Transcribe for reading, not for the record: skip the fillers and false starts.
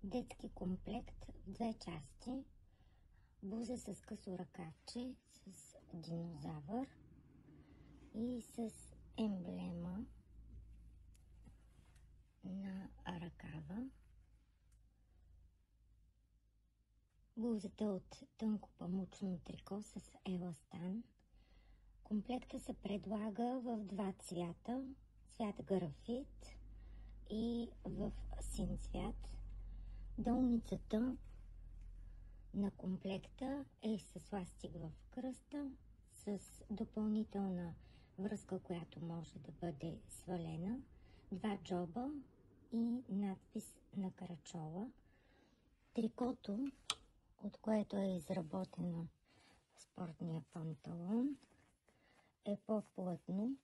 Детски комплект в две части. Блуза с късо ръкавче, с динозавър и с емблема на ръкава. Блузата от тънко памучно трико с еластан. Комплекта се предлага в два цвята. Цвят графит и в син цвят. Долницата на комплекта е с ластик в кръста, с допълнителна връзка, която може да бъде свалена, два джоба и надпис на карачола. Трикото, от което е изработена спортния панталон, е по-плътно,